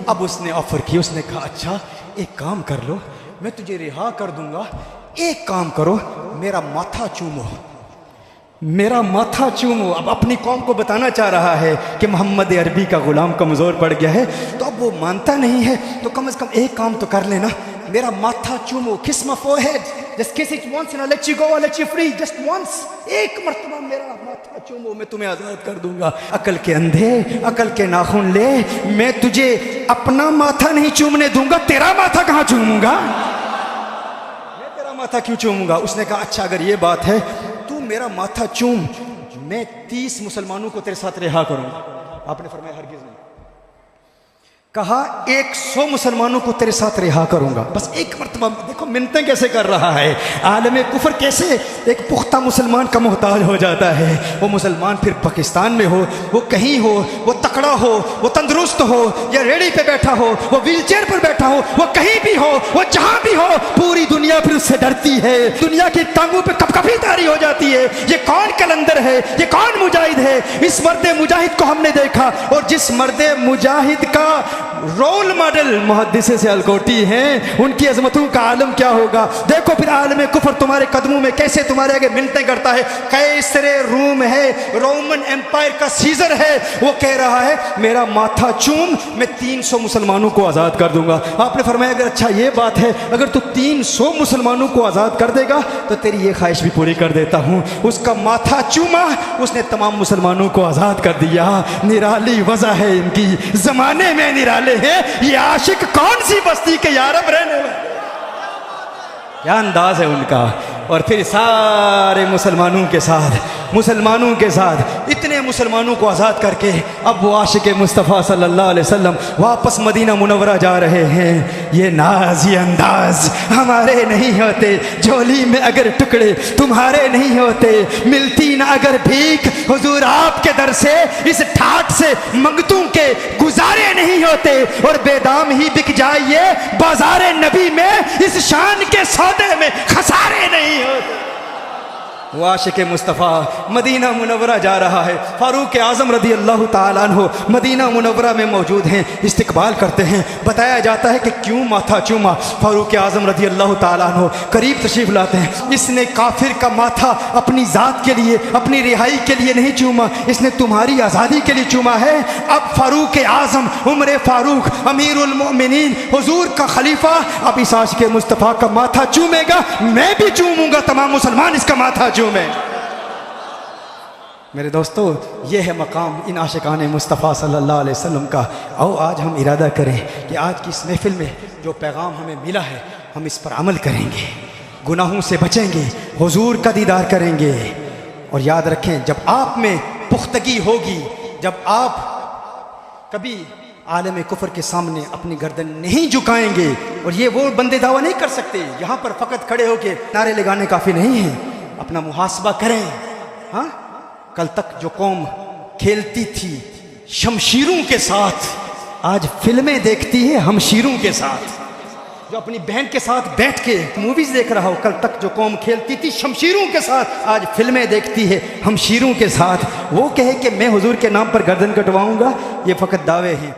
अब उसने ऑफर की, उसने कहा अच्छा एक काम कर लो, मैं तुझे रिहा कर दूंगा, एक काम करो मेरा माथा चूमो, मेरा माथा चूमो। अब अपनी कौम को बताना चाह रहा है कि मोहम्मद अरबी का गुलाम कमज़ोर पड़ गया है, तो अब वो मानता नहीं है, तो कम से कम एक काम तो कर लेना, मेरा माथा चूमो, kiss my forehead, just kiss it once and I let you go, I let you free, just once, एक मर्तबा मेरा माथा चूमो, मैं तुम्हें आज़ाद कर दूंगा। अकल के अंधे, अकल के नाखून ले, मैं तुझे अपना माथा नहीं चूमने दूंगा, तेरा माथा कहाँ चूमूंगा, मैं तेरा माथा क्यों चूमूंगा। उसने कहा अच्छा अगर ये बात है, तू मेरा माथा चूम, मैं 30 मुसलमानों को तेरे साथ रिहा करूंगा। आपने फरमाया हरगिज़ नहीं, कहा 100 मुसलमानों को तेरे साथ रिहा करूंगा, बस एक मर्तबा। देखो मिन्नतें कैसे कर रहा है, आलम कुफर कैसे एक पुख्ता मुसलमान का मोहताज हो जाता है। वो मुसलमान फिर पाकिस्तान में हो, वो कहीं हो, वो तकड़ा हो, वो तंदुरुस्त हो, या रेडी पे बैठा हो, वो व्हीलचेयर पर बैठा हो, वो कहीं भी हो, वो जहां भी हो, पूरी दुनिया फिर उससे डरती है, दुनिया की टांगों पे कपकपी तारी हो जाती है। ये कौन कलंदर है, ये कौन मुजाहिद है। इस मर्द मुजाहिद को हमने देखा, और जिस मर्द मुजाहिद का रोल मॉडल मुहद्दिसे से अलकोटी हैं, उनकी अजमतों का आलम क्या होगा। देखो फिर आलम कुफर तुम्हारे कदमों में कैसे तुम्हारे आगे मिन्नतें करता है। कैसरे रूम है, रोमन एम्पायर का सीजर है, वो कह रहा है मेरा माथा चूम, मैं 300 मुसलमानों को आज़ाद कर दूंगा। आपने फरमाया अगर अच्छा ये बात है, अगर तू 300 मुसलमानों को आज़ाद कर देगा तो तेरी ये ख्वाहिश भी पूरी कर देता हूँ। उसका माथा चूमा, उसने तमाम मुसलमानों को आज़ाद कर दिया। निराली वजह है इनकी, जमाने में निराले है ये आशिक कौन सी बस्ती के यारब रहने वाले, क्या अंदाज है उनका। और फिर सारे मुसलमानों के साथ इतने मुसलमानों को आज़ाद करके अब वो आशिक मुस्तफ़ा सल्लल्लाहु अलैहि वसल्लम वापस मदीना मुनव्वरा जा रहे हैं। ये नाज, ये अंदाज हमारे नहीं होते, झोली में अगर टुकड़े तुम्हारे नहीं होते, मिलती ना अगर भीख हुजूर आपके दर से, इस ठाठ से मंगतों के गुजारे नहीं होते, और बेदाम ही बिक जाइए बाजारे नबी में, इस शान के सौदे में खसारे नहीं होते। वो आशिक मुस्तफ़ा मदीना मुनव्वरा जा रहा है। फारूक आज़म रदी अल्लाह ताला अन्हु मदीना मुनव्वरा में मौजूद हैं, इस्तकबाल करते हैं। बताया जाता है कि क्यों माथा चूमा। फारूक आज़म रदी अल्लाह ताला अन्हु करीब तशरीफ़ लाते हैं। इसने काफिर का माथा अपनी ज़ात के लिए, अपनी रिहाई के लिए नहीं चूमा, इसने तुम्हारी आज़ादी के लिए चूमा है। अब फारूक आज़म उमर फारूक अमीरुल मोमिनीन हुजूर का खलीफा अब इस आशिक मुस्तफ़ा का माथा चूमेगा, मैं भी चूमूंगा, तमाम मुसलमान इसका माथा में। मेरे दोस्तों ये है मकाम इन आशिकान मुस्तफ़ा सल्लल्लाहु अलैहि वसल्लम का। आओ आज हम इरादा करें कि आज की इस महफिल में जो पैगाम हमें मिला है हम इस पर अमल करेंगे, गुनाहों से बचेंगे, हुजूर का दीदार करेंगे। और याद रखें जब आप में पुख्तगी होगी, जब आप कभी आलम कुफर के सामने अपनी गर्दन नहीं झुकाएंगे, और ये वो बंदे दावा नहीं कर सकते, यहाँ पर फ़कत खड़े होके नारे लगाने काफ़ी नहीं है। अपना मुहासबा करें। हाँ, कल तक जो कौम खेलती थी शमशीरों के साथ, आज फिल्में देखती है हमशीरों के साथ। जो अपनी बहन के साथ बैठ के मूवीज देख रहा हो, कल तक जो कौम खेलती थी शमशीरों के साथ, आज फिल्में देखती है हमशीरों के साथ। वो कहे कि मैं हुजूर के नाम पर गर्दन कटवाऊंगा, ये फ़कत दावे हैं।